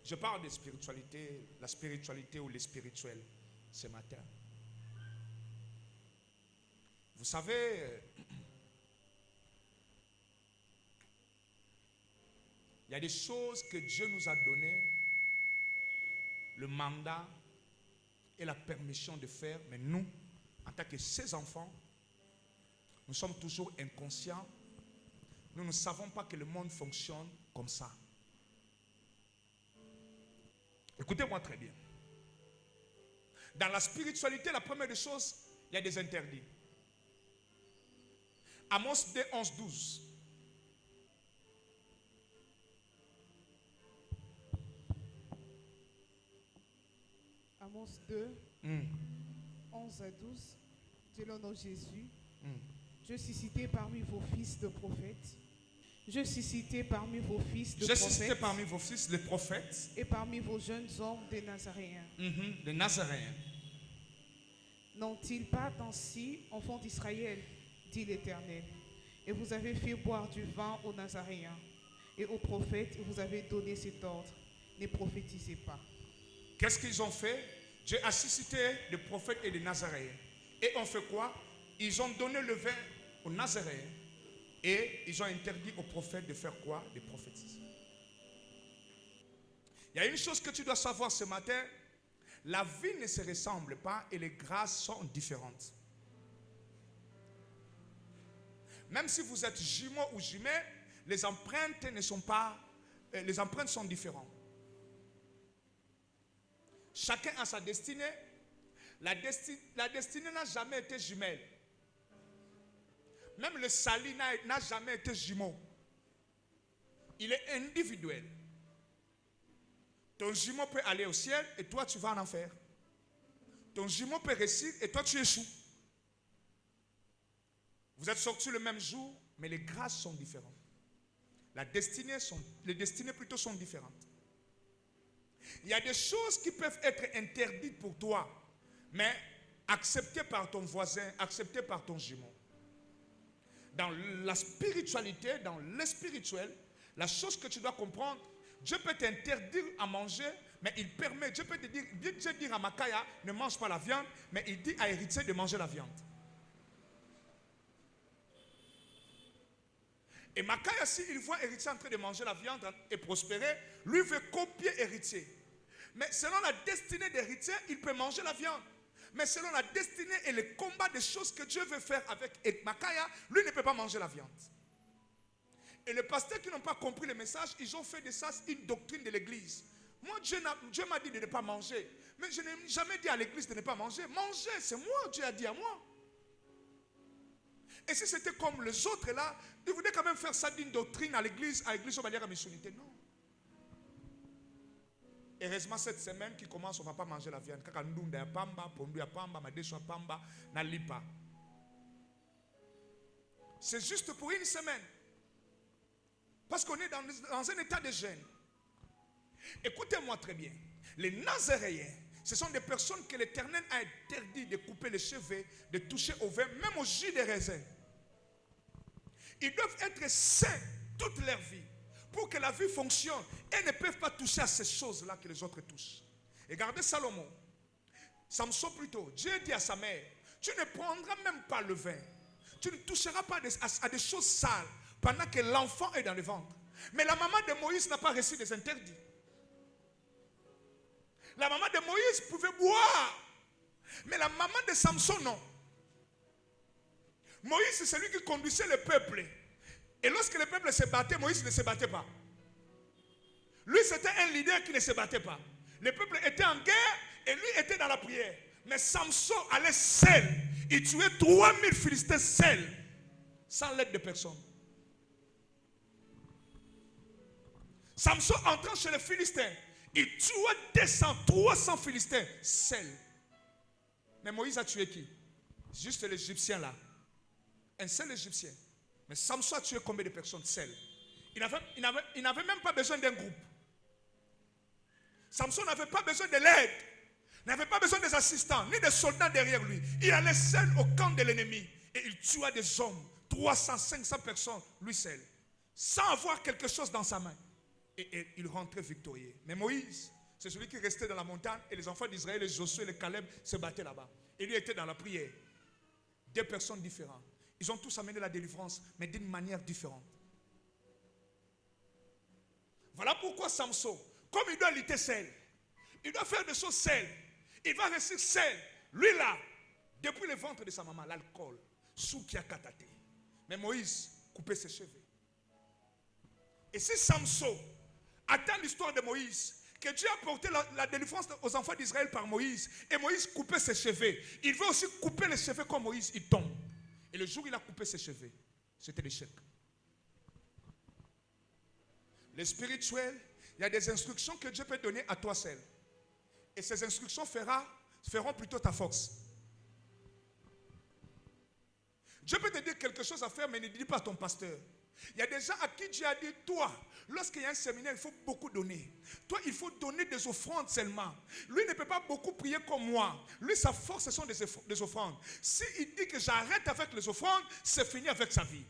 Je parle de spiritualité, la spiritualité ou les spirituels ce matin. Vous savez, il y a des choses que Dieu nous a données, le mandat et la permission de faire, mais nous, en tant que ses enfants, nous sommes toujours inconscients. Nous ne savons pas que le monde fonctionne comme ça. Écoutez-moi très bien. Dans la spiritualité, la première des choses, il y a des interdits. Amos 2, 11, 12. Amos 2, 11 à 12. Dieu le nom de Jésus. Je suis cité parmi vos fils de prophètes. Je suis cité parmi vos fils de Je suis cité prophètes. parmi vos fils, les prophètes. Et parmi vos jeunes hommes des Nazaréens. Les Nazaréens. N'ont-ils pas ainsi, enfants d'Israël, dit l'Éternel? Et vous avez fait boire du vin aux Nazaréens et aux prophètes, et vous avez donné cet ordre: ne prophétisez pas. Qu'est-ce qu'ils ont fait? Dieu a suscité des prophètes et des Nazaréens. Et on fait quoi? Ils ont donné le vin aux Nazaréens et ils ont interdit aux prophètes de faire quoi? De prophétiser. Il y a une chose que tu dois savoir ce matin: la vie ne se ressemble pas et les grâces sont différentes. Même si vous êtes jumeaux ou jumelles, les empreintes ne sont pas, les empreintes sont différentes. Chacun a sa destinée. La destinée n'a jamais été jumelle. Même le salut n'a jamais été jumeau. Il est individuel. Ton jumeau peut aller au ciel et toi tu vas en enfer. Ton jumeau peut réussir et toi tu échoues. Vous êtes sortis le même jour, mais les grâces sont différentes. Les destinées plutôt sont différentes. Il y a des choses qui peuvent être interdites pour toi, mais acceptées par ton voisin, acceptées par ton jumeau. Dans la spiritualité, dans le spirituel, la chose que tu dois comprendre, Dieu peut t'interdire à manger, mais il permet, Dieu peut te dire, Dieu dire à Makaya, ne mange pas la viande, mais il dit à Héritier de manger la viande. Et Makaya, s'il voit Héritier en train de manger la viande et prospérer, lui veut copier Héritier. Mais selon la destinée d'Héritier, il peut manger la viande. Mais selon la destinée et le combat des choses que Dieu veut faire avec Makaya, lui ne peut pas manger la viande. Et les pasteurs qui n'ont pas compris le message, ils ont fait de ça une doctrine de l'église. Moi, Dieu m'a dit de ne pas manger. Mais je n'ai jamais dit à l'église de ne pas manger. Manger, c'est moi, Dieu a dit à moi. Et si c'était comme les autres là, ils voulaient quand même faire ça d'une doctrine à l'église au Baliara Missionité. Non. Heureusement, cette semaine qui commence, on ne va pas manger la viande. C'est juste pour une semaine. Parce qu'on est dans un état de jeûne. Écoutez-moi très bien. Les Nazaréens, ce sont des personnes que l'Éternel a interdit de couper les cheveux, de toucher au vin, même au jus de raisin. Ils doivent être saints toute leur vie pour que la vie fonctionne. Et ne peuvent pas toucher à ces choses-là que les autres touchent. Et regardez Salomon. Samson plutôt. Dieu dit à sa mère, tu ne prendras même pas le vin. Tu ne toucheras pas à des choses sales pendant que l'enfant est dans le ventre. Mais la maman de Moïse n'a pas reçu des interdits. La maman de Moïse pouvait boire. Mais la maman de Samson, non. Moïse, c'est celui qui conduisait le peuple. Et lorsque le peuple se battait, Moïse ne se battait pas. Lui, c'était un leader qui ne se battait pas. Le peuple était en guerre et lui était dans la prière. Mais Samson allait seul. Il tuait 3000 Philistins seuls, sans l'aide de personne. Samson entrant chez les Philistins, il tuait 200, 300 Philistins seuls. Mais Moïse a tué qui? Juste l'Égyptien là. Un seul Égyptien. Mais Samson a tué combien de personnes seuls? Il n'avait même pas besoin d'un groupe. Samson n'avait pas besoin de l'aide. Il n'avait pas besoin des assistants, ni des soldats derrière lui. Il allait seul au camp de l'ennemi. Et il tua des hommes, 300, 500 personnes, lui seul. Sans avoir quelque chose dans sa main. Et il rentrait victorieux. Mais Moïse, c'est celui qui restait dans la montagne et les enfants d'Israël, les Josué et les Caleb se battaient là-bas. Et lui était dans la prière. Deux personnes différentes. Ils ont tous amené la délivrance, mais d'une manière différente. Voilà pourquoi Samson, comme il doit lutter seul, il doit faire des choses seul, il va rester seul. Lui là, depuis le ventre de sa maman, l'alcool, soukiakatate. Mais Moïse coupait ses cheveux. Et si Samson attend l'histoire de Moïse, que Dieu a porté la délivrance aux enfants d'Israël par Moïse, et Moïse coupait ses cheveux, il veut aussi couper les cheveux comme Moïse, il tombe. Et le jour où il a coupé ses cheveux, c'était l'échec. Le spirituel, il y a des instructions que Dieu peut donner à toi seul. Et ces instructions feront plutôt ta force. Dieu peut te dire quelque chose à faire, mais ne dis pas à ton pasteur. Il y a des gens à qui Dieu a dit, toi, lorsqu'il y a un séminaire, il faut beaucoup donner. Toi, il faut donner des offrandes seulement. Lui ne peut pas beaucoup prier comme moi. Lui, sa force, ce sont des offrandes. S'il dit que j'arrête avec les offrandes, c'est fini avec sa vie.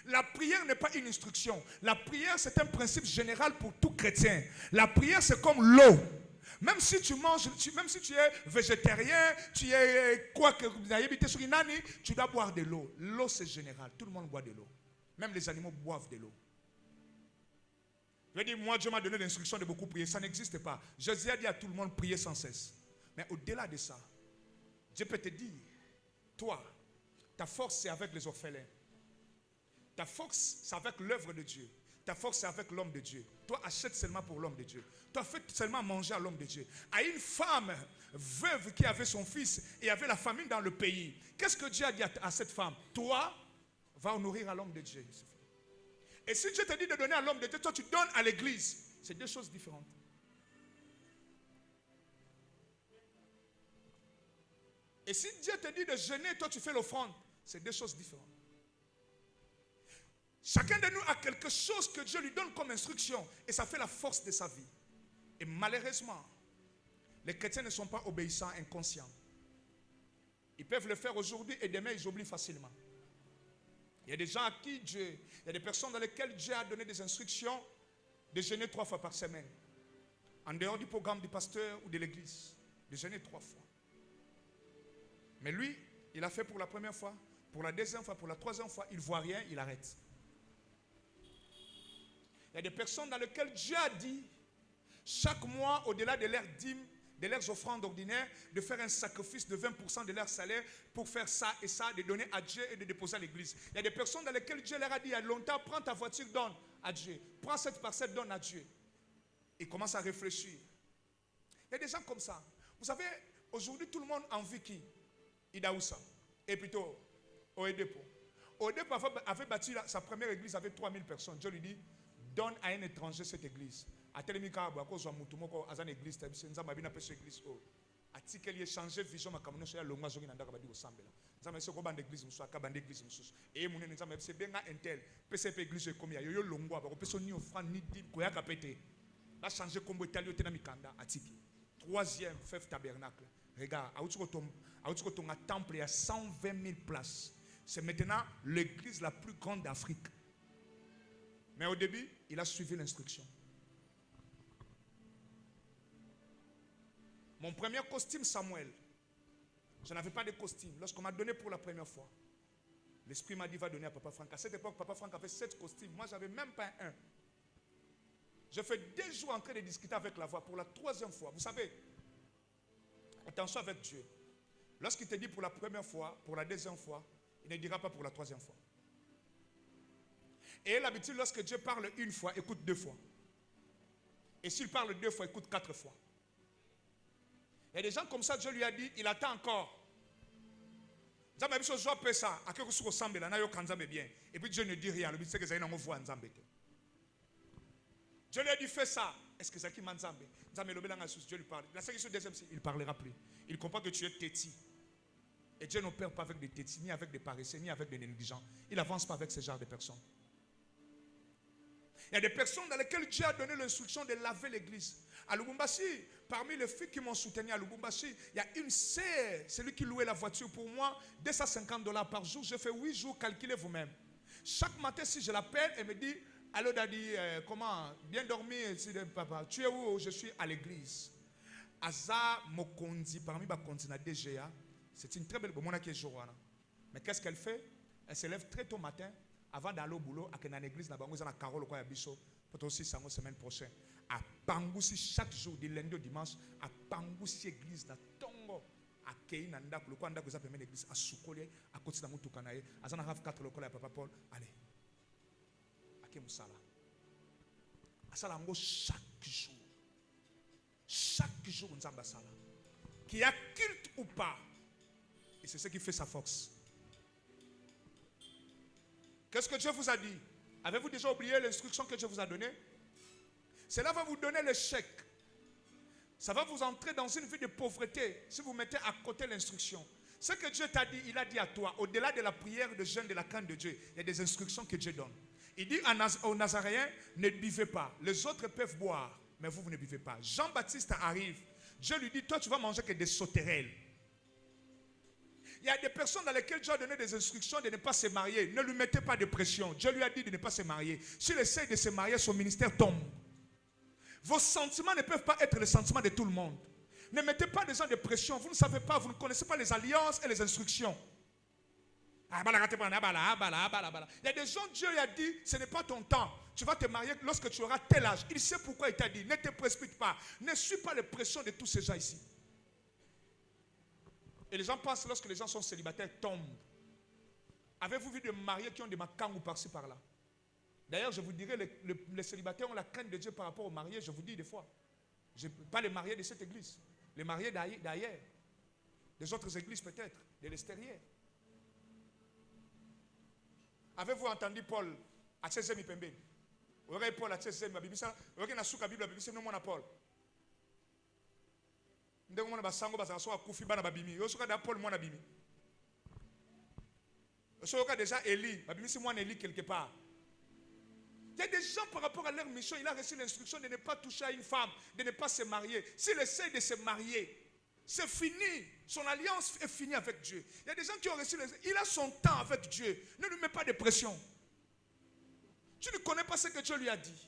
La prière n'est pas une instruction. La prière, c'est un principe général pour tout chrétien. La prière, c'est comme l'eau. Même si tu manges, même si tu es végétarien, tu es quoi que vous avez habité sur une année, tu dois boire de l'eau. L'eau, c'est général. Tout le monde boit de l'eau. Même les animaux boivent de l'eau. Je veux dire, moi, Dieu m'a donné l'instruction de beaucoup prier. Ça n'existe pas. Jésus a dit à tout le monde, prier sans cesse. Mais au-delà de ça, Dieu peut te dire, toi, ta force, c'est avec les orphelins. Ta force, c'est avec l'œuvre de Dieu. Ta force, c'est avec l'homme de Dieu. Toi, achète seulement pour l'homme de Dieu. Toi, fais seulement manger à l'homme de Dieu. À une femme veuve qui avait son fils et avait la famine dans le pays. Qu'est-ce que Dieu a dit à cette femme? Toi, va nourrir à l'homme de Dieu. Et si Dieu te dit de donner à l'homme de Dieu, toi, tu donnes à l'église. C'est deux choses différentes. Et si Dieu te dit de jeûner, toi, tu fais l'offrande. C'est deux choses différentes. Chacun de nous a quelque chose que Dieu lui donne comme instruction et ça fait la force de sa vie. Et malheureusement, les chrétiens ne sont pas obéissants, inconscients. Ils peuvent le faire aujourd'hui et demain ils oublient facilement. Il y a des gens à qui Dieu, il y a des personnes dans lesquelles Dieu a donné des instructions de jeûner 3 fois par semaine. En dehors du programme du pasteur ou de l'église. De jeûner 3 fois. Mais lui, il a fait pour la première fois, pour la deuxième fois, pour la troisième fois, il ne voit rien, il arrête. Il y a des personnes dans lesquelles Dieu a dit, chaque mois, au-delà de leurs dîmes, de leurs offrandes ordinaires, de faire un sacrifice de 20% de leur salaire pour faire ça et ça, de donner à Dieu et de déposer à l'église. Il y a des personnes dans lesquelles Dieu leur a dit il y a longtemps, prends ta voiture, donne à Dieu. Prends cette parcelle, donne à Dieu. Ils commencent à réfléchir. Il y a des gens comme ça. Vous savez, aujourd'hui, tout le monde envie qui? Idaoussa. Et plutôt, Oedepo. Oedepo avait bâti sa première église avec 3000 personnes. Dieu lui dit, donne à un étranger cette église. A telemika à cause de Moutoumoko, à une église, nous avons une église. A t-il changé vision, ma caméra sur la longue zone dans la au Sambela. Nous avons ce combat d'église, nous avons une église. Et nous avons fait bien un tel, PCP église comme il y a eu longue, avec personne ni offrande ni dit, quoi a pété. A changé comme Italien, Tenamikanda, à Tiki. 3e, fève tabernacle. Regarde, à Outskoton, un temple, il y a 120 000 places. C'est maintenant l'église la plus grande d'Afrique. Mais au début, il a suivi l'instruction. Mon premier costume, Samuel, je n'avais pas de costume. Lorsqu'on m'a donné pour la première fois, l'esprit m'a dit, va donner à Papa Franck. À cette époque, Papa Franck avait 7 costumes. Moi, je n'avais même pas un. Je fais 2 jours en train de discuter avec la voix pour la 3e fois. Vous savez, attention avec Dieu. Lorsqu'il te dit pour la première fois, pour la 2e fois, il ne dira pas pour la 3e fois. Et l'habitude, lorsque Dieu parle une fois, écoute 2 fois. Et s'il parle 2 fois, écoute 4 fois. Il y a des gens comme ça, Dieu lui a dit, il attend encore. Et puis Dieu ne dit rien. Dieu lui a dit, fais ça. Est-ce que c'est qui Manzambe? Dieu lui parle. La seconde, il ne parlera plus. Il comprend que tu es têti. Et Dieu n'opère pas avec des têtis, ni avec des paresseux, ni avec des négligents. Il n'avance pas avec ce genre de personnes. Il y a des personnes dans lesquelles Dieu a donné l'instruction de laver l'église. À Lubumbashi, parmi les filles qui m'ont soutenu à Lubumbashi, il y a une sœur, celui qui louait la voiture pour moi, $250 par jour. Je fais 8 jours, calculez vous-même. Chaque matin, si je l'appelle, elle me dit, Allô, Daddy, comment? Bien dormi, papa. Tu es où? Je suis à l'église. Aza Mokondi, parmi les Kondi na DGA, c'est une très belle bonne qui est journée. Mais qu'est-ce qu'elle fait? Elle se lève très tôt matin, avant d'aller au boulot, à l'église, na bango na Carole quoi biso, pour aussi ça la semaine prochaine. À Pangousi chaque jour, du lundi au dimanche, à Pangousi église na Tongo, à Kei nanda pour le quoi nda que ça permet l'église à Soukole, à côté de Moutou Kanaye, à Zana Rav 4 le quoi papa Paul, allez. À Kemusala. À Salango chaque jour. Chaque jour, nous avons ça. Qu'il y a culte ou pas. Et c'est ce qui fait sa force. Qu'est-ce que Dieu vous a dit? Avez-vous déjà oublié l'instruction que Dieu vous a donnée? Cela va vous donner le chèque. Ça va vous entrer dans une vie de pauvreté si vous mettez à côté l'instruction. Ce que Dieu t'a dit, il a dit à toi. Au-delà de la prière, de jeûne, de la crainte de Dieu, il y a des instructions que Dieu donne. Il dit aux Nazaréens, ne buvez pas. Les autres peuvent boire. Mais vous ne buvez pas. Jean-Baptiste arrive. Dieu lui dit, toi tu vas manger que des sauterelles. Il y a des personnes dans lesquelles Dieu a donné des instructions de ne pas se marier. Ne lui mettez pas de pression. Dieu lui a dit de ne pas se marier. S'il essaie de se marier, son ministère tombe. Vos sentiments ne peuvent pas être les sentiments de tout le monde. Ne mettez pas des gens de pression. Vous ne savez pas, vous ne connaissez pas les alliances et les instructions. Il y a des gens, Dieu lui a dit, ce n'est pas ton temps. Tu vas te marier lorsque tu auras tel âge. Il sait pourquoi il t'a dit. Ne te précipite pas. Ne suis pas les pressions de tous ces gens ici. Et les gens pensent, lorsque les gens sont célibataires, tombent. Avez-vous vu des mariés qui ont des macangou par-ci par-là? D'ailleurs, je vous dirais, les célibataires ont la crainte de Dieu par rapport aux mariés. Je vous dis des fois. Pas les mariés de cette église. Les mariés d'ailleurs. Des autres églises peut-être. De l'extérieur. Avez-vous entendu Paul à Tsezemi Pembe? Aurait Paul à Tsezemi, Babibisa, aurait na souka Bible, Babibisa, non mon Paul. Ndé mon basango basango akufi bana babimi. Yo souka da Paul mon abimi. Yo souka déjà Élie, Babibisa moi Élie quelque part. Il y a des gens par rapport à leur mission, il a reçu l'instruction de ne pas toucher à une femme, de ne pas se marier. S'il essaie de se marier, c'est fini. Son alliance est finie avec Dieu. Il y a des gens qui ont reçu il a son temps avec Dieu. Ne lui mets pas de pression. Tu ne connais pas ce que Dieu lui a dit.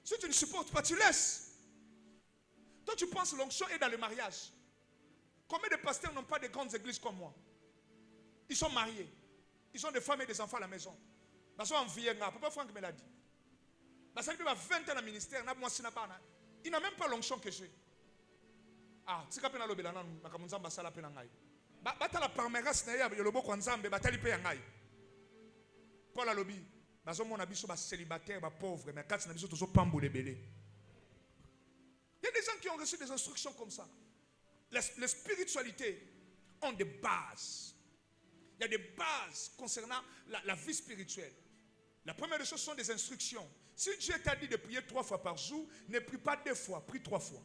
Si tu ne supportes pas, tu laisses. Toi, tu penses que l'onction est dans le mariage. Combien de pasteurs n'ont pas de grandes églises comme moi? Ils sont mariés. Ils ont des femmes et des enfants à la maison. Papa Franck me l'a dit. Il a 20 ans dans le ministère. Il n'a même pas l'onction que j'ai. Ah, si kapena lobela na makamuzamba sala pena ngai. Batala parmeras na ya yolobo kwa nzambe batali pe ngai. Paul alobi, bazo mona biso ba célibataire, ba pauvre, mais kati na biso tozo pambo lebele. Il y a des gens qui ont reçu des instructions comme ça. Les spiritualités ont des bases. Il y a des bases concernant la vie spirituelle. La première des choses sont des instructions. Si Dieu t'a dit de prier 3 fois par jour, ne prie pas 2 fois, prie 3 fois.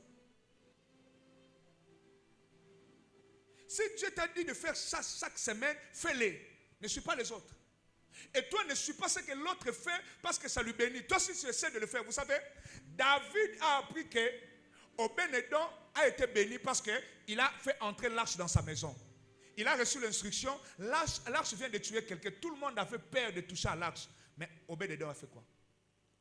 Si Dieu t'a dit de faire ça chaque semaine, fais-les. Ne suis pas les autres. Et toi, ne suis pas ce que l'autre fait parce que ça lui bénit. Toi, si tu essaies de le faire, vous savez, David a appris que Obed-Edom a été béni parce qu'il a fait entrer l'arche dans sa maison. Il a reçu l'instruction, l'arche vient de tuer quelqu'un. Tout le monde avait peur de toucher à l'arche. Mais Obed-Edom a fait quoi?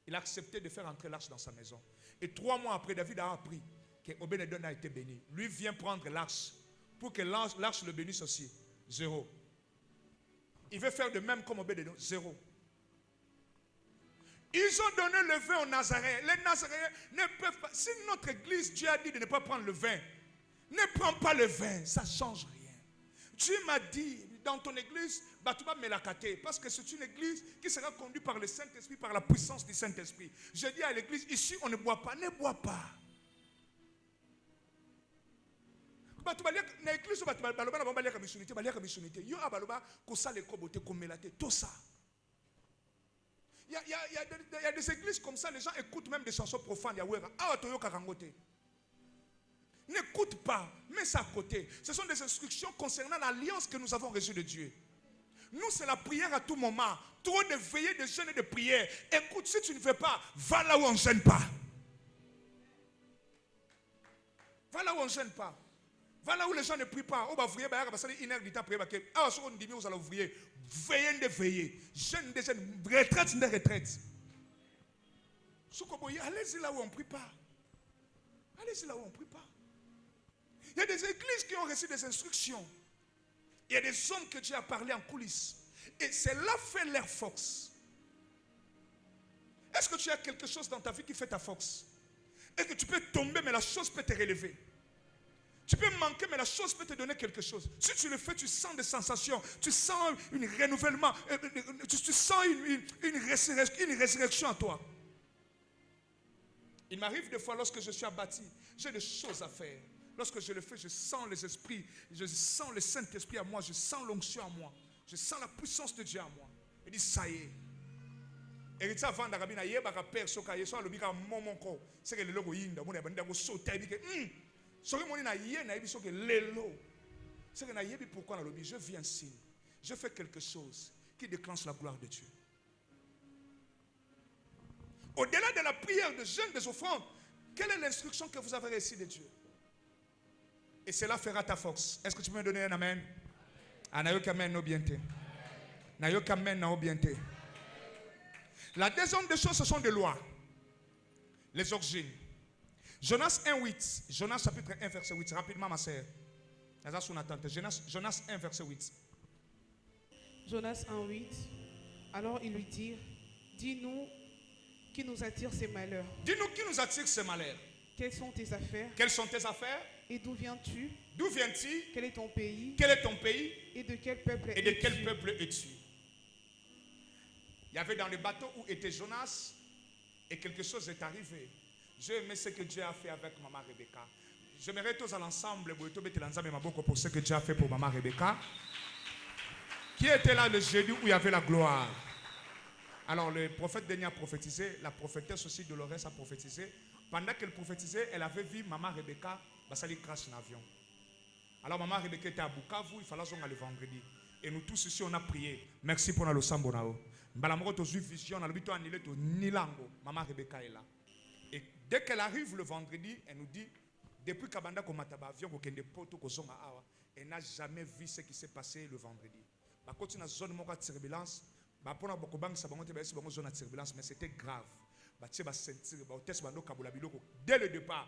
Il a accepté de faire entrer l'arche dans sa maison. Et 3 mois après, David a appris que Obed-Edom a été béni. Lui vient prendre l'arche. Pour que l'arche le bénisse aussi. 0. Il veut faire de même comme Obed-Edom. 0. Ils ont donné le vin aux Nazaréens. Les Nazaréens ne peuvent pas. Si notre église, Dieu a dit de ne pas prendre le vin, ne prends pas le vin. Ça ne change rien. Dieu m'a dit, dans ton église, Batouba Melakate, parce que c'est une église qui sera conduite par le Saint-Esprit, par la puissance du Saint-Esprit. Je dis à l'église, ici on ne boit pas. Ne bois pas. Il y a des églises comme ça, les gens écoutent même des chansons profanes. N'écoute pas, mets ça à côté. Ce sont des instructions concernant l'alliance que nous avons reçue de Dieu. Nous, c'est la prière à tout moment. Trop de veillées, de jeûnes et de prières. Écoute, si tu ne fais pas, va là où on ne gêne pas. Va là où on ne gêne pas. Va là où les gens ne prient pas. Oh, bah, ouvrier, bah, ça dit 1 heure du temps, prier, bah, ah, on dit, vous allez ouvrier. Veillez de veiller. Jeûne de jeûne. Retraite de retraite. Allez-y là où on ne prie pas. Allez-y là où on ne prie pas. Il y a des églises qui ont reçu des instructions. Il y a des hommes que Dieu a parlé en coulisses. Et c'est là fait leur force. Est-ce que tu as quelque chose dans ta vie qui fait ta force? Est-ce que tu peux tomber, mais la chose peut te relever? Tu peux manquer, mais la chose peut te donner quelque chose. Si tu le fais, tu sens des sensations, tu sens un renouvellement, tu sens une résurrection en toi. Il m'arrive des fois, lorsque je suis abattu, j'ai des choses à faire. Lorsque je le fais, je sens les esprits, je sens le Saint-Esprit à moi, je sens l'onction à moi, je sens la puissance de Dieu à moi. Il dit, ça y est. Et ça avant d'arabina yeba père soka yeso alobika momoko c'est que le logo yinda mona banda go sauter bike soki moni na yé na yebiso que lelo c'est que na yebi pourquoi na lobi je viens signe je fais quelque chose qui déclenche la gloire de Dieu. Au-delà de la prière, de jeûne, des offrandes, quelle est l'instruction que vous avez reçue de Dieu? Et cela fera ta force. Est-ce que tu peux me donner un amen? Anayokamen no bienté. Nayokamen no bienté. La deuxième des choses, ce sont des lois. Les origines. Jonas 1:8. Jonas chapitre 1, verset 8. Rapidement, ma sœur. Jonas 1, verset 8. Jonas 1:8. Alors ils lui dirent, dis-nous qui nous attire ces malheurs. Dis-nous qui nous attire ces malheurs. Quelles sont tes affaires? Quelles sont tes affaires? Et d'où viens-tu? D'où viens-tu? Quel est ton pays? Quel est ton pays? Et de quel peuple es-tu? Et de quel peuple es-tu? Il y avait dans le bateau où était Jonas et quelque chose est arrivé. J'ai aimé ce que Dieu a fait avec maman Rebecca. J'aimerais tous à l'ensemble pour ce que Dieu a fait pour maman Rebecca. Qui était là le jeudi où il y avait la gloire? Alors le prophète Denis a prophétisé, la prophétesse aussi Dolores a prophétisé. Pendant qu'elle prophétisait, elle avait vu maman Rebecca basali crash dans l'avion. Alors maman Rebecca était à Bukavu, il fallait le vendredi. Et nous tous ici on a prié. Merci pour le sambonao. Maman et dès qu'elle arrive le vendredi, elle nous dit, depuis qu'Abanda Komataba avion elle n'a jamais vu ce qui s'est passé le vendredi. Quand une zone de turbulence, mais c'était grave. Dès le départ,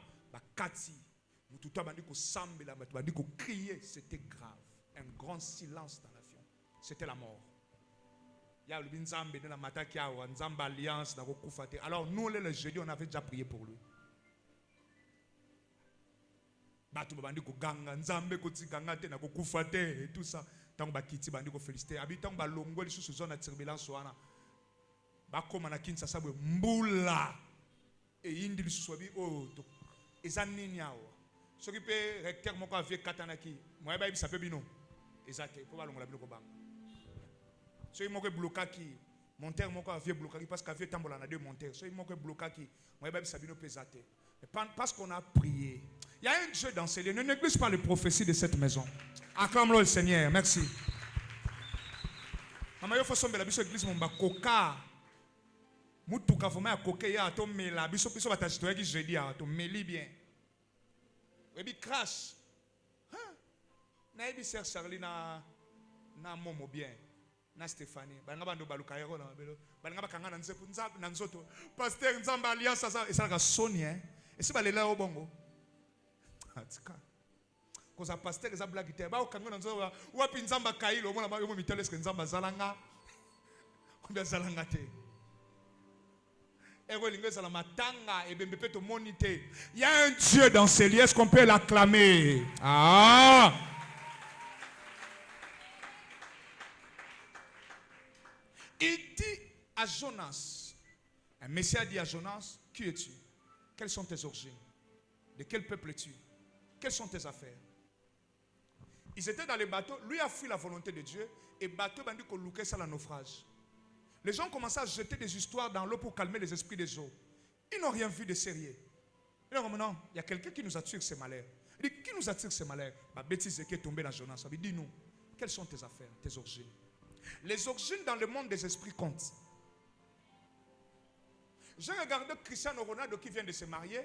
c'était grave. Un grand silence dans l'avion. C'était la mort. Alors nous le jeudi on avait déjà prié pour lui. Et tout ça. Tant que kiti bandi ko féliciter habitant ba longoli sous zone de turbulence wana ba koma na Kinshasa bwe mbula e yindi lisubi o to ezanini awo soki pe recteur moko avie katanaki moya ba bisa pe bino ezate po ba longola bino ko banga soki moko blokaki monteur moko avie blokaki parce qu'avie tambola na deux monteurs soki moko blokaki moya ba bisa bino pesate parce qu'on a prié. Il y a un Dieu dans ces lieux. Ne néglige pas les prophéties de cette maison. Acclame-le le Seigneur. Merci. Maman, il faut que l'église mon bakoka. Mutuka faut mettre coca ya to mela biso biso batachito yaki jeudi a to meli bien. Webi crash. Na ebi sœur Charlie na momo bien. Na Stéphanie. Balanga bando baluka yero na belo. Balanga bakanga na nzepu nzapu na nzoto. Pasteur Nzamba alliance ça et ça ka soni hein. Et si balela au bongo. Parce que pasteur eza blague te ba okanga na nzo wapi Nzamba kailo mona ba yo mitele eske Nzamba zalanga. Combien zalanga te. Il y a un Dieu dans ces lieux, est-ce qu'on peut l'acclamer? Ah! Il dit à Jonas, un Messie a dit à Jonas, qui es-tu? Quelles sont tes origines? De quel peuple es-tu? Quelles sont tes affaires? Ils étaient dans le bateau, lui a fui la volonté de Dieu, et le bateau a dit qu'on louquait ça le naufrage. Les gens commençaient à jeter des histoires dans l'eau pour calmer les esprits des eaux. Ils n'ont rien vu de sérieux. Ils ont dit, non, il y a quelqu'un qui nous attire ces malheurs. Il dit, qui nous attire ces malheurs? La bêtise qui est tombée dans Jonas. Il dit, dis-nous, quelles sont tes affaires, tes origines? Les origines dans le monde des esprits comptent. J'ai regardé Cristiano Ronaldo qui vient de se marier.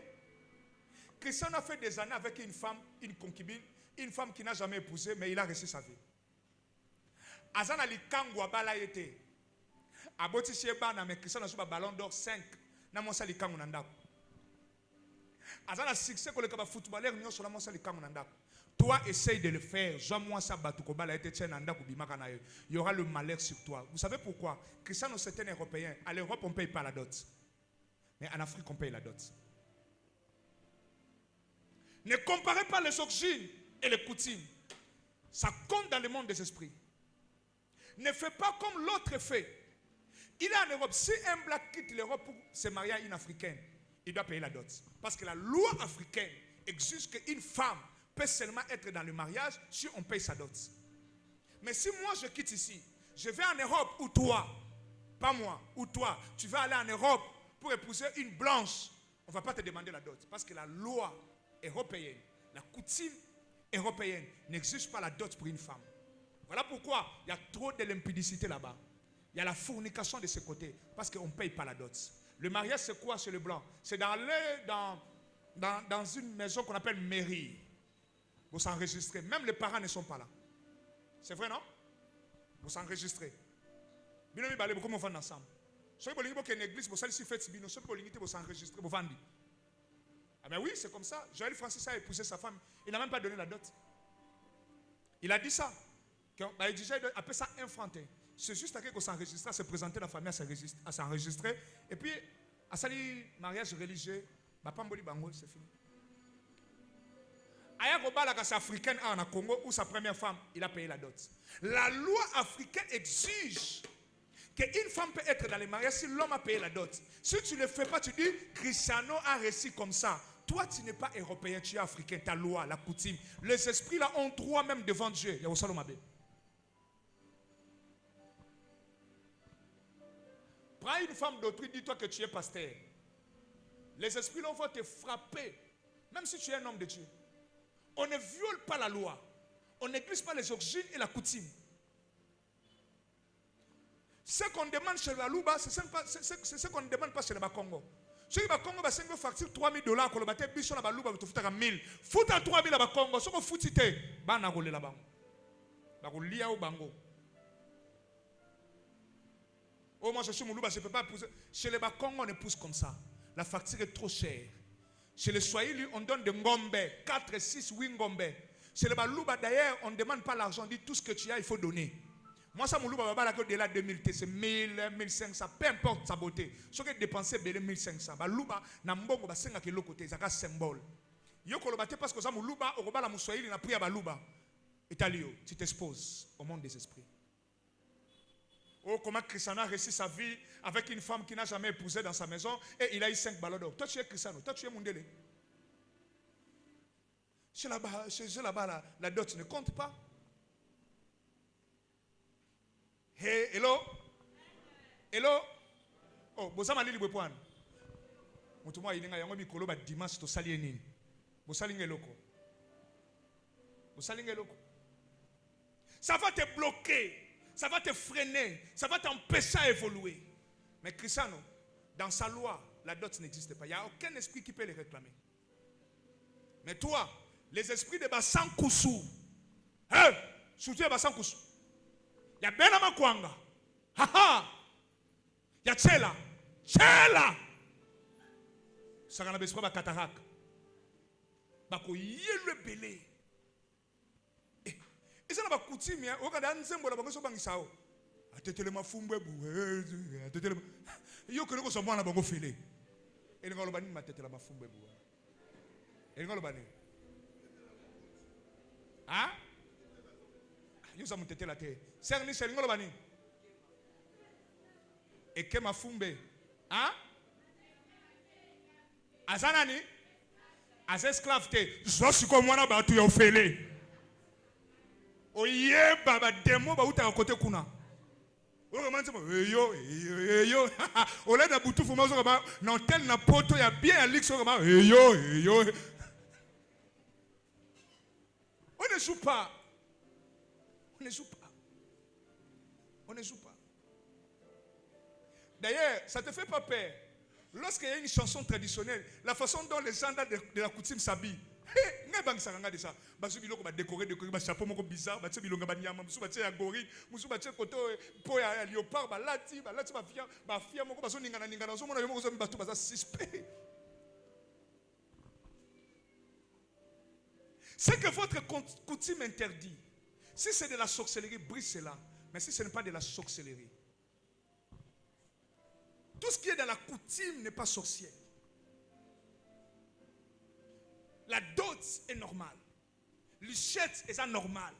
Cristiano a fait des années avec une femme, une concubine, une femme qui n'a jamais épousé, mais il a reçu sa vie. Azana li kangwa bala yete. Aboti Sheba na me Cristiano a ballon d'or 5. na mwasa likango na ndako. Azala succès ko le kaba footballeur nyo sur la mwasa likango na ndako. Toi, essaye de le faire. Il y aura le malheur sur toi. Vous savez pourquoi? Christian, certains Européens, à l'Europe, on ne paye pas la dot. Mais en Afrique, on paye la dot. Ne comparez pas les origines et les coutumes. Ça compte dans le monde des esprits. Ne fais pas comme l'autre fait. Il est en Europe. Si un black quitte l'Europe pour se marier à une Africaine, il doit payer la dot. Parce que la loi africaine exige qu'une femme peut seulement être dans le mariage si on paye sa dot. Mais si moi je quitte ici, je vais en Europe ou toi, pas moi, ou toi, tu vas aller en Europe pour épouser une blanche, on ne va pas te demander la dot. Parce que la loi européenne, la coutume européenne n'exige pas la dot pour une femme. Voilà pourquoi il y a trop de l'impudicité là-bas. Il y a la fornication de ce côté, parce qu'on ne paye pas la dot. Le mariage c'est quoi chez les blancs? C'est d'aller dans une maison qu'on appelle mairie. Vous s'enregistrez. Même les parents ne sont pas là. C'est vrai, non? Vous s'enregistrez. Vous allez beaucoup vendre ensemble. Si vous avez une église, vous allez faire si vous s'enregistrez, vous vendez. Ah ben oui, c'est comme ça. Joël Francis a épousé sa femme. Il n'a même pas donné la dot. Il a dit ça. Il dit, appelle ça infantin. C'est juste à qu'on s'enregistre, à se présenter la famille, à s'enregistrer. Et puis, à salir mariage religieux, c'est fini. C'est africaine en Congo où sa première femme, il a payé la dot. La loi africaine exige qu'une femme peut être dans les mariages si l'homme a payé la dot. Si tu ne le fais pas, tu dis Cristiano a réussi comme ça. Toi, tu n'es pas européen, tu es africain. Ta loi, la coutume. Les esprits là ont droit même devant Dieu. Il y a aussi l'homme. Prends une femme d'autrui, dis-toi que tu es pasteur. Les esprits là vont te frapper, même si tu es un homme de Dieu. On ne viole pas la loi. On n'église pas les origines et la coutume. Ce qu'on demande chez la Louba, c'est ce qu'on ne demande pas chez le Congo. Chez le Congo, c'est une facture $3,000. Quand le bâtiment bichon la Louba, tu fous à 1000. Fout à 3,000 à Congo. Ce qu'on fout, c'est ban à rouler là-bas. Lia au bango. Oh, moi je suis mon Louba, je ne peux pas pousser. Chez les Congo, on épouse comme ça. La facture est trop chère. Chez les Swahili, on donne des ngombe, 4, 6, 8 ngombe. Chez les Balouba, d'ailleurs, on ne demande pas l'argent, on dit tout ce que tu as, il faut donner. Moi, ça, mon louba, au-delà de 2000, c'est 1000, 1500, peu importe sa beauté. Ce que dépenser, c'est 1500. Balouba, Nambongo, Basenga, qui est côté, c'est un symbole. Yoko, le parce que ça, mon louba, au Robala, mon Swahili, il a pris à Balouba. Italio, tu t'exposes au monde des esprits. Oh, comment Cristiano a réussi sa vie avec une femme qui n'a jamais épousé dans sa maison et il a eu 5 ballons d'or. Toi, tu es Cristiano, toi, tu es Mundele. Chez là-bas, la dot ne compte pas. Hey, hello? Hello? Oh, bozama lili bwepwana. Mutumwa ilinga yango mikolo ba dimanche to sali nini? Bosalinga eloko. Bosalinga eloko. Ça va te bloquer. Ça va te freiner, ça va t'empêcher à évoluer. Mais Cristiano, dans sa loi, la dot n'existe pas. Il n'y a aucun esprit qui peut les réclamer. Mais toi, les esprits de Bassan Koussou, hein, soutien Bassan Koussou. Il y a Benama Kwanga, haha, il y a Tchela, ça n'a pas de cataracte. Bako yelwe belé. Et ça n'a pas coûté, mais on a un symbole de la banque. A tête le mafumbe, a tête le. Yo que nous sommes à la banque filée. Et le galobani m'a tête la mafumbe. Et le galobani. Hein? Yo sommes tête la terre. Serni, c'est le galobani. Et que mafumbe. Hein? Azanani? Az esclave te. Je suis comme moi là, bah tu es offélé. Oye baba demo ba uta côté kuna. O romanze mo yo. O la da butu fuma zo ba na tel na poto ya bien alix so ba yo. On ne joue pas. On ne joue pas. On ne joue pas. D'ailleurs, ça te fait pas peur. Lorsqu'il y a une chanson traditionnelle, la façon dont les gens de la coutume s'habillent, Ngai bangisa nga de ça. Basu biloko ba décorer ba chapeau moko bizarre, ba tse bilonga ba nyama, musu ba tse ya gorille, musu ba tse koto po ya léopard, ba lati ba fia moko baso ningana so mona yo moko so batu baza suspect. C'est que votre coutume interdit. Si c'est de la sorcellerie, brise cela. Mais si ce n'est pas de la sorcellerie. Tout ce qui est dans la coutume n'est pas sorcier. La dot est normale. Lichette est normale.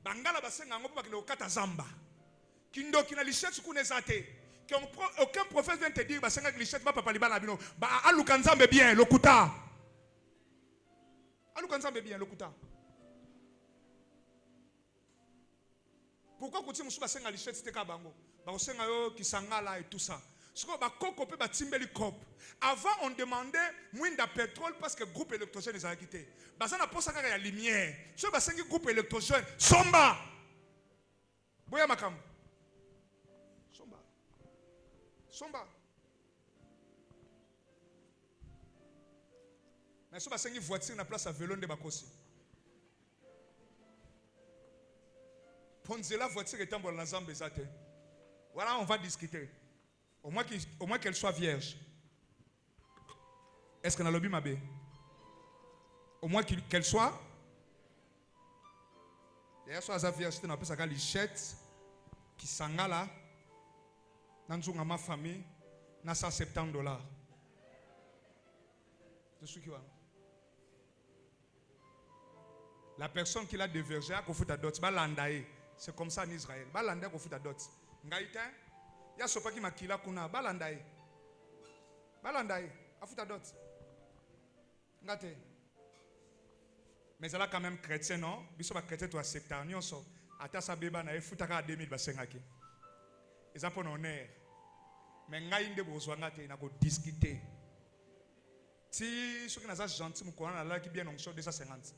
Bangala basenga ngo pa kile okata zamba. Kindo kina lichette ku nezate. Aucun prophète vient te dire basenga que lichette va papa libana bino. Ba aluka nzambe bien lokuta. Aluka nzambe bien lokuta. Pourquoi coutume musu basenga lichette te ka bango? Ba osenga yo kisangala et tout ça. Avant, on demandait moins de pétrole parce que le groupe électrogène les a quittés. Parce qu'on a la lumière. Si on a un groupe électrogène, somba. Boya makam. Somba. Somba. Mais si on a une voiture, on a place à vélo de Bakosi. Ponzela voiture est en bon ensemble. Voilà, on va discuter. Au moins qu'elle soit vierge. Est-ce qu'elle a lobby ma bé? Au moins qu'elle soit. D'ailleurs, soit à vierge, on appelle ça la lichette qui s'engala dans ma famille, na $170. C'est ce qui va. La personne qui l'a dévergé a fait à d'autres. C'est comme ça en Israël. Balanda a fait à d'autres. Ngaïta. Il y a sopa qui m'a kila kuna balandaye. Balandaye, afuta dot. Ngate. Mais elle a quand même chrétien non? Biso ba chrétien to secteur nyonso. Ata sa beba na efuta ka 2000 basengaki. Eza pour honneur. Mais ngai nde bozwa ngate na ko discuter. Si ceux qui naza gentil mu kona la ki bien onction 250.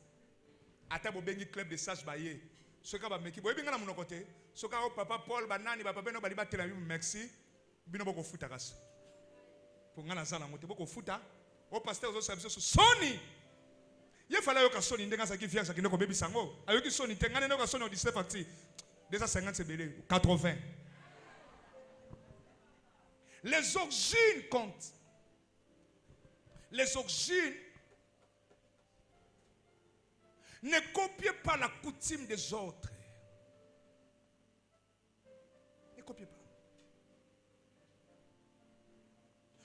Ata bo bengi club de sage baye. Ceux qui ba meki boye binga na mon côté. Soka papa Paul banani papa beno bali batela merci bino boko futa kasa pour ngana zala mote boko futa au pasteur zo service soni ye fala yo ka soni ndenga sa ki fier sa kinoko bebi sango ayo ki soni tengane no ka soni au 17 parti 250 belé 80. Les origines comptent. Les origines ne copiez pas la coutume des autres. Copiez pas.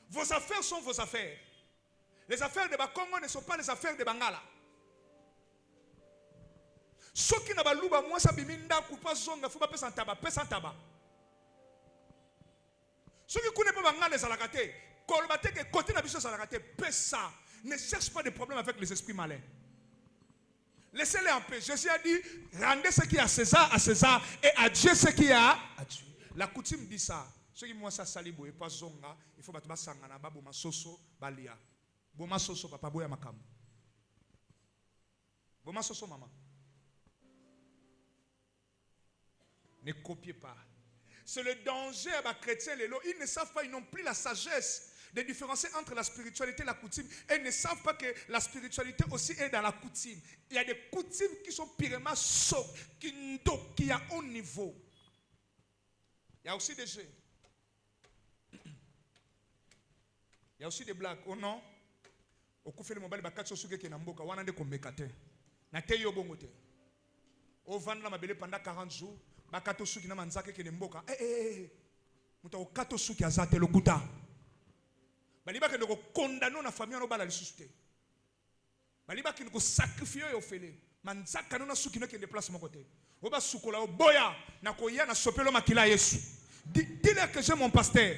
Vos affaires sont vos affaires. Les affaires de Bakongo ne sont pas les affaires de Bangala. Ceux qui n'ont pas lu, moi, ça biminda coupa zonga, faut pas payer sans tabac, Ceux qui connaissent pas Bangala, les alagatés, kolbate que côté n'abisso salagaté, pesa. Ne cherche pas de problème avec les esprits malins. Laissez-les en paix. Jésus a dit, rendez ce qui est à César, et à Dieu ce qui est à Dieu. La coutume dit ça. Ceux qui m'ont ça salibo et pas zonga, il faut battre sangana ba boma soso balia. Boma soso papa boya makam. Boma soso maman. Ne copiez pas. C'est le danger à les chrétiens les lots. Ils ne savent pas, ils n'ont plus la sagesse de différencier entre la spiritualité et la coutume. Et ils ne savent pas que la spiritualité aussi est dans la coutume. Il y a des coutumes qui sont purement sauves, qui sont à haut niveau. Il y a aussi des jeux. Il y a aussi des blagues. Oh non. Au coup fait le mobile bakatso suke ke namboka wana de komekate. Na teyo bongote. Au vendre la mabele pendant 40 jours, bakato suki na manzake ke nemboka. Muta o kato suki azate lokuta. Baliba ke ndoko condamner na famille no bala lisuste. Baliba ke ndoko sacrifier yo fele. Manzaka no na suki no ke déplace mon côté. Oba sukola o boya na koya na sopelo makila Yesu. Dis-leur que j'ai mon pasteur.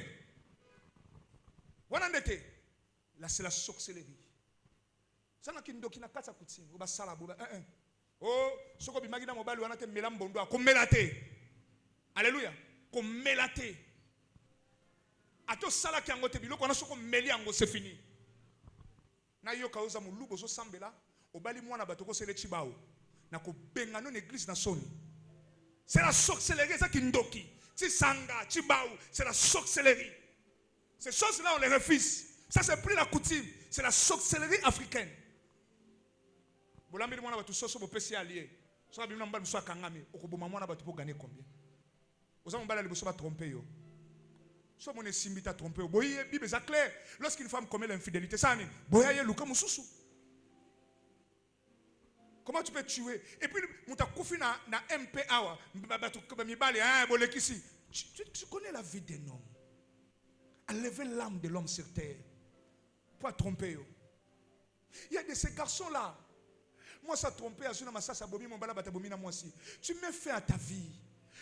Wanandete. Là c'est la sorcellerie. Ça n'a qu'une dokina kata coutume. Oba sala boba. Oh, soko bimagi na mobali wana te melam bondo ko melate. Alléluia. Ko melate. Ato sala ki ango te biloko na soko meli ango c'est fini. Na yo kauza mulubo zo sambela obali mwana batoko sele chibao. Na ko benga non église na soni. C'est la sorcellerie ça qui ndoki. Tsanga, chibao, c'est la sorcellerie. Ces choses-là on les refuse. Ça c'est plus la coutume, c'est la sorcellerie africaine. Bolambeli mwana batu soso bopesi allié. Soka bimna mbala muso akangami, okoboma mwana batu pour gagner combien? Oza mbala liboso ba tromper yo. So mon esimbi ta tromper yo. Boye Bible est clair. Lorsqu'une femme commet l'infidélité, ça ni boya ye luka mususu. Comment tu peux tuer? Et puis muta kufi na MP awa, batu mibali bolekisi. Tu connais la vie d'un homme. À lever l'âme de l'homme sur terre. Pour tromper yo. Il y a de ces garçons-là. Moi, ça trompe, tu me fais à ta vie.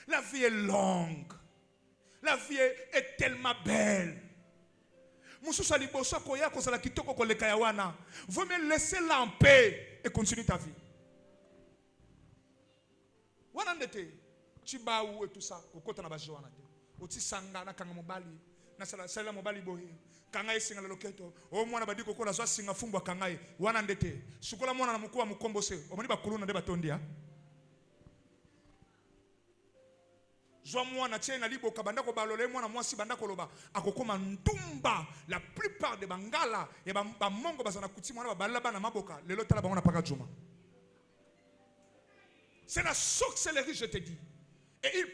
La vie est longue. La vie est tellement belle. Vous me laissez là en paix et continue ta vie. Tu vas où et tout ça. Kangai singa loketo o mwana badiko kola zwa singa fumbwa kangai wana ndete sukola mwana na mukuu wa mukombose omoni bakuluna nde batondia zwa mwana tena liboka bandako balole mwana mwasi bandako loba akokoma ndumba. La plupart de bangala et ba mongo bazana kuti mwana ba balaba na maboka lelo tala bango na paka juma. C'est la sorcellerie, je te dis. Et il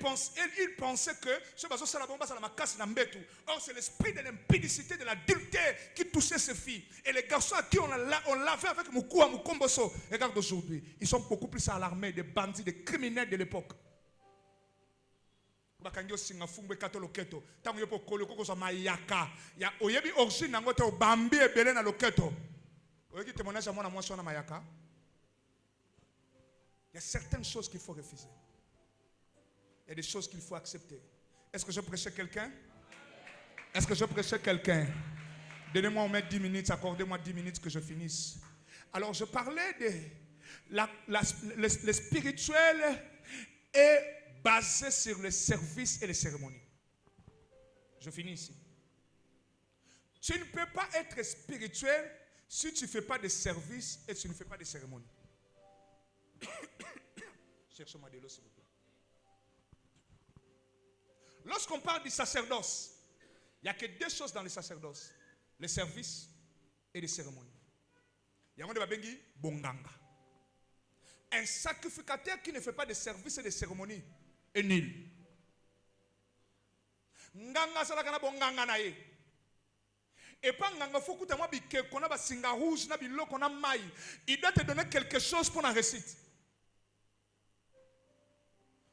pensait que ce bateau ça la bombe ça la macasse na mbetu. Or c'est l'esprit de l'impudicité, de l'adultère qui touchait ces filles. Et les garçons à qui on l'avait avec Moukoua Moukomboso. Regarde aujourd'hui, ils sont beaucoup plus alarmés des bandits, des criminels de l'époque. Bakangyo singa fumbe katoloketo. Tango yopo koloko so mayaka. Ya oyebi origine nangote obambi ebele na loketo. Oyebi témoignage à moi na moi sur na mayaka. Il y a certaines choses qu'il faut refuser. Il y a des choses qu'il faut accepter. Est-ce que je prêchais quelqu'un? Est-ce que je prêchais quelqu'un? Donnez-moi au moins 10 minutes, accordez-moi 10 minutes que je finisse. Alors je parlais de le spirituel est basé sur le service et les cérémonies. Je finis ici. Tu ne peux pas être spirituel si tu ne fais pas de service et tu ne fais pas de cérémonies. Cherchez-moi de l'eau s'il vous plaît. Lorsqu'on parle du sacerdoce, il n'y a que deux choses dans le sacerdoce. Le service et les cérémonies. Il y a un bengi bonganga. Un sacrificateur qui ne fait pas de service et de cérémonies est nul. Nganga salakana bonganga na ye. Et pas nganga faut que moi bike qu'on a ba singa rouge na bilo qu'on a maille. Il doit te donner quelque chose pour la récite.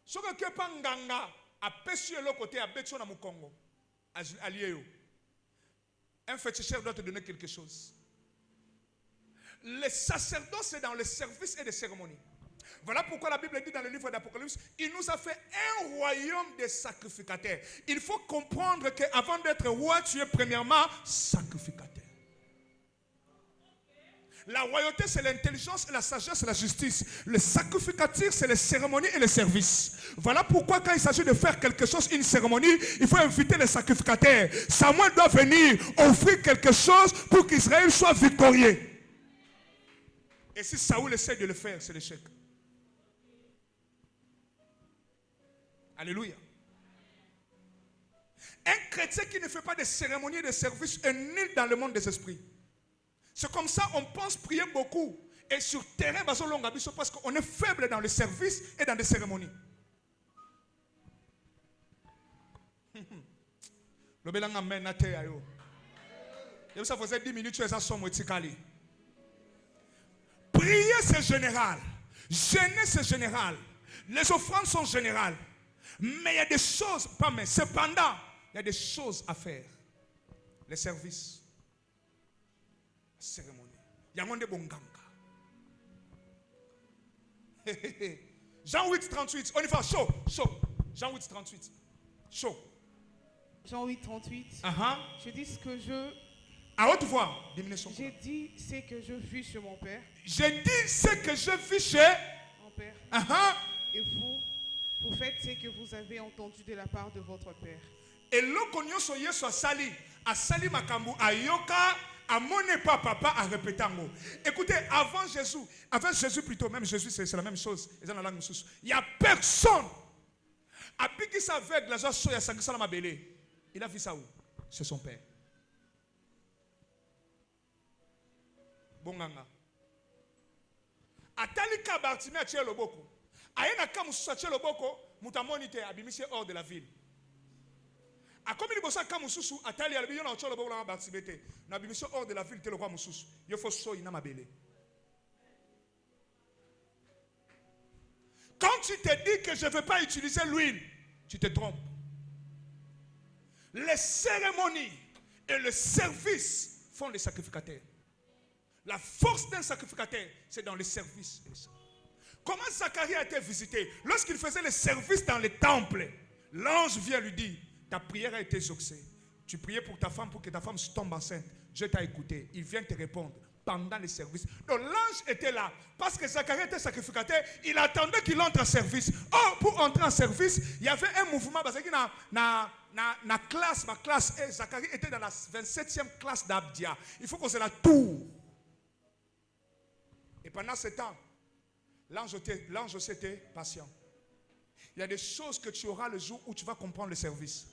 Ce que pas nganga a péché l'autre côté à Betson à Mukongo. Allié. Un féticheur doit te donner quelque chose. Le sacerdoce est dans le service et les cérémonies. Voilà pourquoi la Bible dit dans le livre d'Apocalypse, il nous a fait un royaume de sacrificateurs. Il faut comprendre qu'avant d'être roi, tu es premièrement sacrificateur. La royauté, c'est l'intelligence, la sagesse et la justice. Le sacrificateur, c'est les cérémonies et les services. Voilà pourquoi quand il s'agit de faire quelque chose, une cérémonie, il faut inviter les sacrificateurs. Samuel doit venir offrir quelque chose pour qu'Israël soit victorieux. Et si Saoul essaie de le faire, c'est l'échec. Alléluia. Un chrétien qui ne fait pas de cérémonies et de services est nul dans le monde des esprits. C'est comme ça on pense prier beaucoup. Et sur terrain, parce qu'on est faible dans le service et dans les cérémonies. Ça faisait 10 minutes, tu es à son Tikali. Prier, c'est général. Jeûner, c'est général. Les offrandes sont générales. Mais il y a des choses, pas mais, cependant, il y a des choses à faire. Les services. La cérémonie. Il y a un monde de bonganga. Jean 8, 38. On y va, chaud, chaud. Jean 8, 38. Chaud. Jean 8, 38. Je dis ce que je... À haute voix. J'ai dit ce que je vis chez mon père. J'ai dit ce que je vis chez mon père. Et vous faites ce que vous avez entendu de la part de votre père. Et l'okonyo so yeso asali makambu ayoka amone pas papa à répéter en mot. Écoutez, avant Jésus plutôt, même Jésus c'est la même chose. Il y a personne. Abiki avec la joie ya sangisala mabele. Il a vu ça où? C'est son père. Bonganga. Atali ka Bartimée atie loboko. Ayena ka mususu atie loboko, mutamoni te abimise hors de la ville. A comme il bossa ka mususu atali alabi yona atie loboko la Bartimée te. Na abimise hors de la ville te lokwa mususu. Yo fo so ina mabele. Quand tu te dis que je ne veux pas utiliser l'huile, tu te trompes. Les cérémonies et le service font les sacrificateurs. La force d'un sacrificateur, c'est dans le service. Comment Zacharie a été visité? Lorsqu'il faisait le service dans le temple, l'ange vient lui dire, ta prière a été exaucée. Tu priais pour ta femme pour que ta femme tombe enceinte. Dieu t'a écouté. Il vient te répondre pendant le service. Donc l'ange était là. Parce que Zacharie était sacrificateur, il attendait qu'il entre en service. Or, pour entrer en service, il y avait un mouvement. Parce que ma classe, et Zacharie était dans la 27e classe d'Abdia. Il faut qu'on se la tour. Et pendant ce temps, l'ange aussi était patient. Il y a des choses que tu auras le jour où tu vas comprendre le service.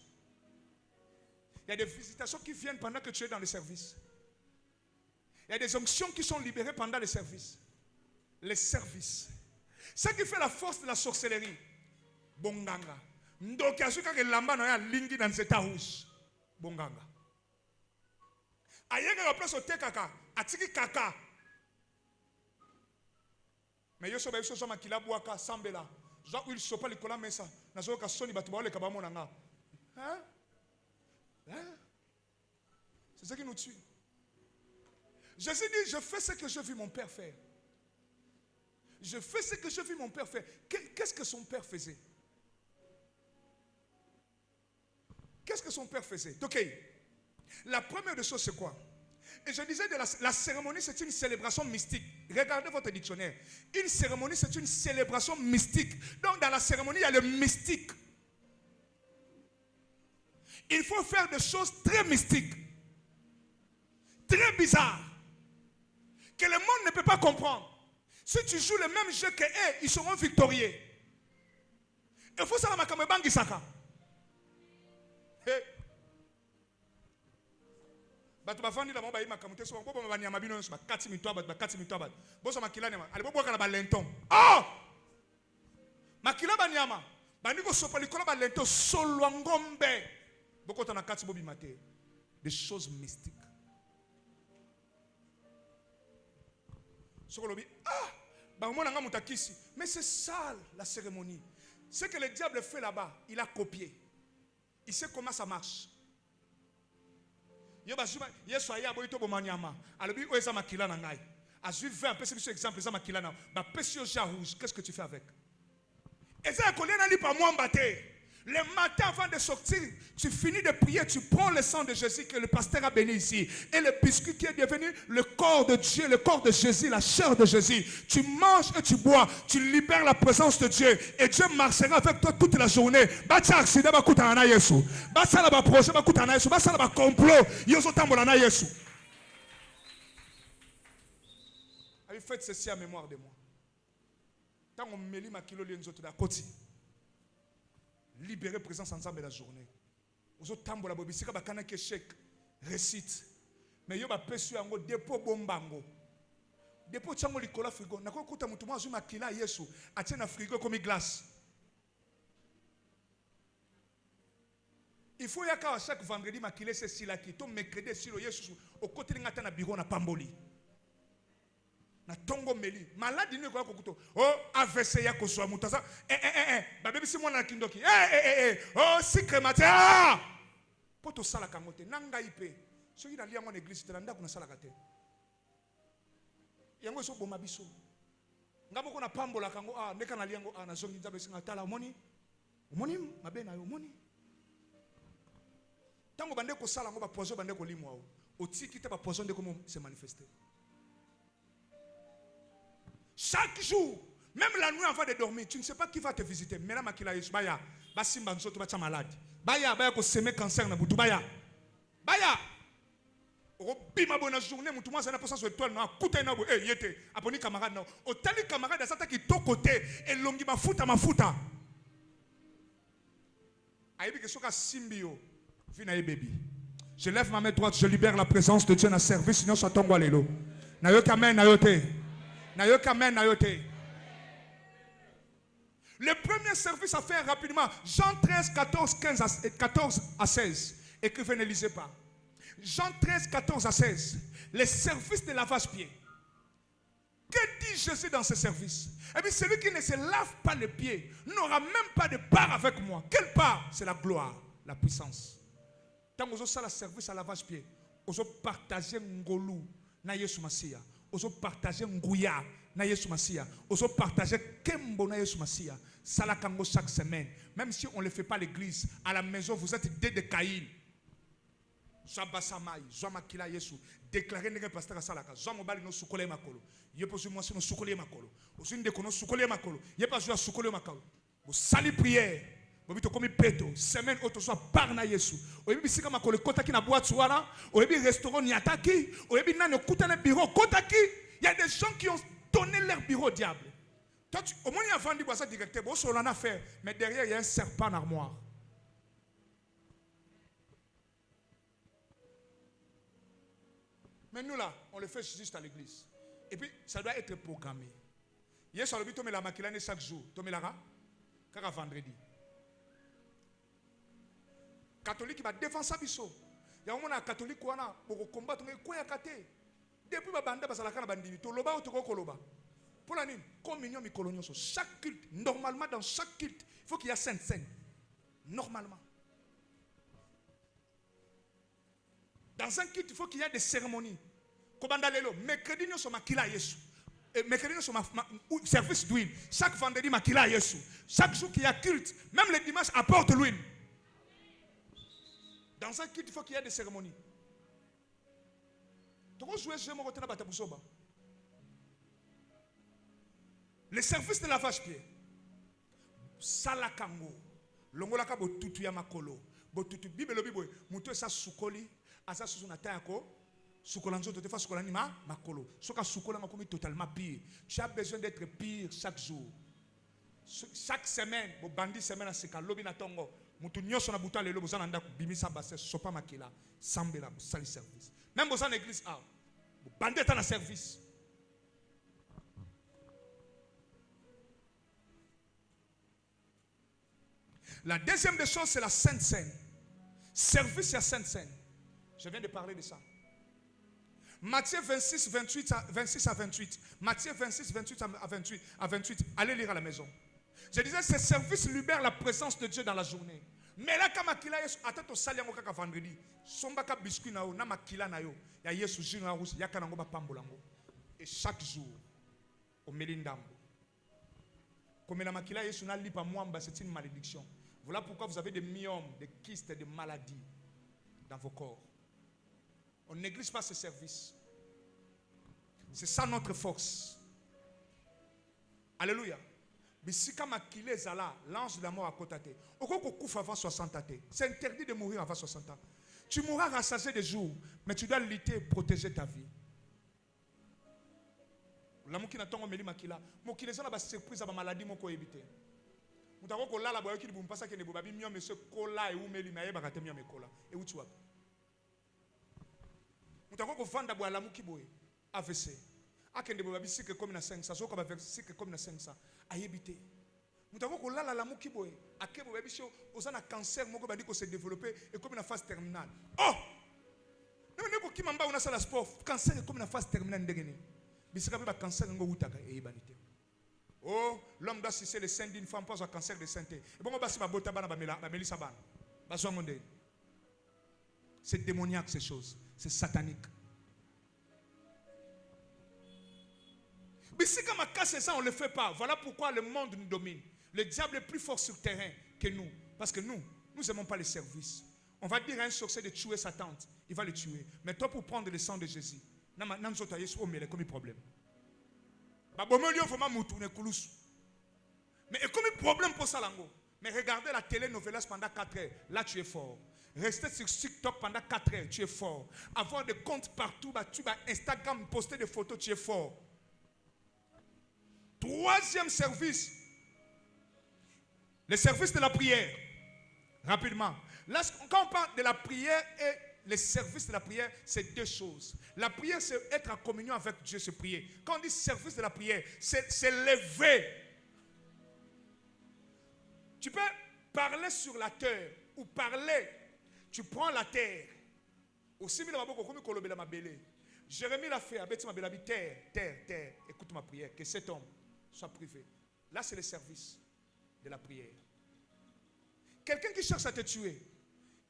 Il y a des visitations qui viennent pendant que tu es dans le service. Il y a des onctions qui sont libérées pendant le service. Les services. Ce qui fait la force de la sorcellerie. Bonganga. Ndoki asuka ke lamba na ya lingi dans cet rouge. Bonganga. Ayega la place au te kaka. Atiki kaka. Mais yo soba yo soma kila buaka sambela. Zo il sopa le kola mesa. Na zo ka soni batu ba le kabamo nanga. Hein? C'est ce qui nous tue. Jésus dit, je fais ce que je vis mon père faire. Je fais ce que je vis mon père faire. Qu'est-ce que son père faisait? Qu'est-ce que son père faisait? Ok. La première des choses, c'est quoi? Et je disais, la cérémonie, c'est une célébration mystique. Regardez votre dictionnaire. Une cérémonie, c'est une célébration mystique. Donc, dans la cérémonie, il y a le mystique. Il faut faire des choses très mystiques, très bizarres, que le monde ne peut pas comprendre. Si tu joues le même jeu que eux, ils seront victorieux. Il faut savoir que bangi saka. Batu bafandi la mamba ima kamute so bobo mabani amabino so bakati mitwa bat boso makila nyama ali bobo kana balenton oh makila banyama bandiko sopa likola balenton solo ngombe boko tana kati bobi mate des choses mystiques. Mais c'est ça la cérémonie. Ce que le diable fait là-bas, il a copié. Il sait comment ça marche. Qu'est-ce que tu fais avec? Le matin avant de sortir, tu finis de prier, tu prends le sang de Jésus que le pasteur a béni ici. Et le biscuit qui est devenu le corps de Dieu, le corps de Jésus, la chair de Jésus. Tu manges et tu bois, tu libères la présence de Dieu. Et Dieu marchera avec toi toute la journée. Faites ceci à mémoire de moi. Tant on me lit ma kilo lienzo de la côte. Libérer présence ensemble la journée. Vous autres tambola bobisika bakana ke chèque récite. Mais yo ba pesu yango dépôt bombango. Dépôt chango likola frigo. Nako kuta mutu mwa zuma kila Yesu atie na frigo comme glace. Il faut yaka chaque vendredi makile c'est silaki to mercredi silo Yesu au côté ngata na bureau na pamboli. Na tongo meli maladi ni kwa kokuto oh AVC ya koswa mutaza babebi si mwana kindoki oh secret matin poto sala kangote nanga ipe so ina lia mwana église tela ndako na sala kate yango so boma biso ngamo ko na pambola kango ndeka na liango na zongi nzabe singa tala omoni mabe na yo omoni tango bande ko sala ngo ba poison bande ko limwa otiki te ba poison de comment se manifester. Chaque jour, même la nuit avant de dormir, tu ne sais pas qui va te visiter. Mais là, makila Yesu baya, basimba nso to bacha malade. Baya ko semer cancer na butu baya. Baya. Obima bona journée mutu mwa sana posa so étoile na kuta na bo yete. Aponi camarade na. Otali camarade asata ki to côté elongi mafuta. Aibi ke soka simbio. Vina ye baby. Je lève ma main droite, je libère la présence de Dieu dans le service, sinon ça tombe à l'élo. Na yo kamen na yo te. Nayoka amen, nayote. Le premier service à faire rapidement. Jean 13, 14 à 16. Écrivez, ne lisez pas. Jean 13, 14 à 16. Les services de lavage-pieds. Que dit Jésus dans ce service? Eh bien, celui qui ne se lave pas les pieds n'aura même pas de part avec moi. Quelle part? C'est la gloire, la puissance. Tant que vous avez le service à lavage-pieds, vous avez partagé ngolou na Yesu Masia. Vous avez partagé ngouya na Yesu Masia. Vous avez partagé kembo na Yesu Masia. Salakango chaque semaine. Même si on ne le fait pas à l'église, à la maison, vous êtes des de Caïn. Zabasamai, Zamakila Yesu. Déclarez que pasteur Salaka. Zamobali no sukole makolo. Yeposu moi no sukole makolo. Osun de kono sukole makolo. Yepasu a sukole makolo. Vous sali prière. Vous bito comme peto. Semaine auto soit par na Yesu. Oyebi sika makolo kotaki na boîte soara. Oyebi restaurant niataki. Oyebi nane kutane bureau kotaki. Il y a des gens qui ont donné leur bureau au diable. Toi, au moins il y a vendu boîte directeur. Bon, on en a fait. Mais derrière il y a un serpent en armoire. Mais nous là, on le fait juste à l'église. Et puis, ça doit être programmé. Hier, sur le but, on met la maquillane chaque jour. Tu mets la car vendredi. Catholique, il va défendre sa biso. Il y a un moment catholique qui a pour combattre, mais quoi y a caté? Depuis la bande, parce que la canne bandit, tu loba ou tu koloba. Pour la nuit, communion, mi colonion, chaque culte, normalement, dans chaque culte, il faut qu'il y ait sainte scène. Normalement. Dans un culte, il faut qu'il y ait des cérémonies. Mercredi, nous sommes à Yesu. Mercredi, nous sommes à service d'huile. Chaque vendredi, à Yesu. Chaque jour qu'il y a culte, même le dimanche, apporte l'huile. Dans un culte, il faut qu'il y ait des cérémonies. Le service de lavage-pied. Salakango. Longolaka botutu ya makolo. Botutu Bible Bible. Muto sa sukoli. Asa susuna tayako. Sukolanzo te fa sukolani makolo. Soka sukola makomi totalement pire. Tu as besoin d'être pire chaque jour. Chaque semaine, bo bandi semaine aseka lobi na tongo. Mutu nyoso na buta lelo bozana ndako bimisa basse sopa makila sambela sali service. Même bozana église a. Bo bandi est en service. La deuxième des choses, c'est la Sainte Seine. Service à Sainte Seine. Je viens de parler de ça. Matthieu 26, 26 à 28. Matthieu 26, 28 à 28. Allez lire à la maison. Je disais, ce service libère la présence de Dieu dans la journée. Mais là, quand makila yesu, attends au sali yango kaka vendredi. Sombaka biscuit na yo, na makila na yo. Ya yesu jina rouge, ya kanango ba pambolango. Et chaque jour, au melindambo. Comme la makila yesu na lipa mwamba, c'est une malédiction. Voilà pourquoi vous avez des myomes, des kystes, des maladies dans vos corps. On ne néglige pas ce service. C'est ça notre force. Alléluia. Bisika makile zala, l'ange de la mort à côté. Oko kouf avant 60 ans. C'est interdit de mourir avant 60 ans. Tu mourras rassasié des jours, mais tu dois lutter et protéger ta vie. L'amour qui n'a pas de makila. Mon qui les a surprise à ma maladie, mon coébité. Mutako kola la boyo ki bu mpasa ke ne bobabi mio monsieur kola e umeli na yeba kate mio mekola e uti wapi mutako ko vanda bo alamu kiboye AVC akende bobabi sike comme na 500 soka ba sike comme na 500 ayebité mutako ko lala alamu kiboye akebo bobabi sho ozana cancer moko badi ko se développer et comme na phase terminale oh ne ko kimamba una sala sport cancer comme na phase terminale ndengeni bisika ba cancer ngo utaka e banité. Oh, l'homme doit sucer le sein d'une femme pour un cancer de santé. Et bon, c'est démoniaque ces choses. C'est satanique. Mais si comme c'est ça, on ne le fait pas. Voilà pourquoi le monde nous domine. Le diable est plus fort sur le terrain que nous. Parce que nous n'aimons pas les services. On va dire à un sorcier de tuer sa tante. Il va le tuer. Mais toi, pour prendre le sang de Jésus, nous avons comme problème. Mais comme un problème pour ça, mais regardez la télé-novelas pendant 4 heures, là tu es fort. Rester sur TikTok pendant 4 heures, tu es fort. Avoir des comptes partout, tu vas Instagram, poster des photos, tu es fort. Troisième service, le service de la prière. Rapidement. Là, quand on parle de la prière et le service de la prière, c'est deux choses. La prière, c'est être en communion avec Dieu, c'est prier. Quand on dit service de la prière, c'est lever. Tu peux parler sur la terre ou parler. Tu prends la terre. Aussi, Jérémie l'a fait. Terre. Écoute ma prière. Que cet homme soit privé. Là, c'est le service de la prière. Quelqu'un qui cherche à te tuer.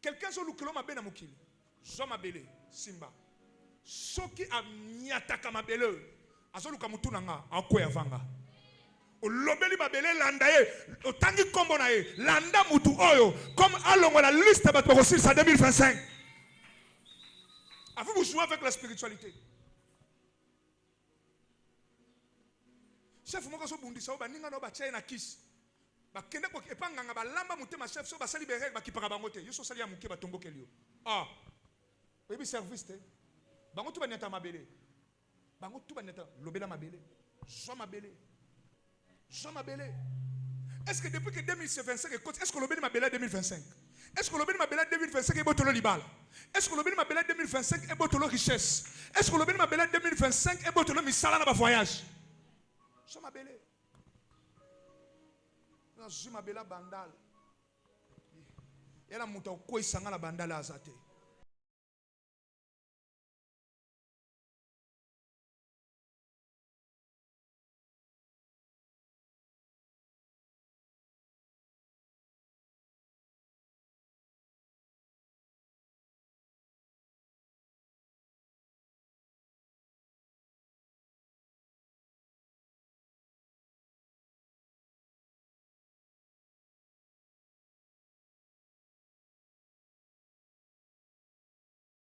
Quelqu'un qui a fait un Zomabele, Simba. Soki a nyataka mabele. Azoluka mutunanga, akoya vanga. O lobeli mabele landa ye, o tangi kombo na ye, landa mutu oyo, comme alongo la liste bat bokosir sa 2025. Avez vous jouez avec la spiritualité? Chef moko so bundisa ba ninga no ba chai na kiss. Ba kende ko epanga nga ba lamba mutema chef so ba sali bere ba kipaka bangote. Yo so sali ya muke ba tomboke lio. Ah. Oui, service. Bango tu vas n'être mabélé. Bango tu vas n'être lobela mabélé. Sois mabélé. Sois mabélé. Est-ce que depuis que 2025 est-ce que lobela mabélé 2025? Est-ce que lobela mabélé 2025 est botolo libal? Est-ce que lobela mabélé 2025 est botolo richesse? Est-ce que lobela mabélé 2025 est botolo misala na ba voyage? Sois mabélé. Na zuma bela bandal. Yala muta ko isanga la bandala azate.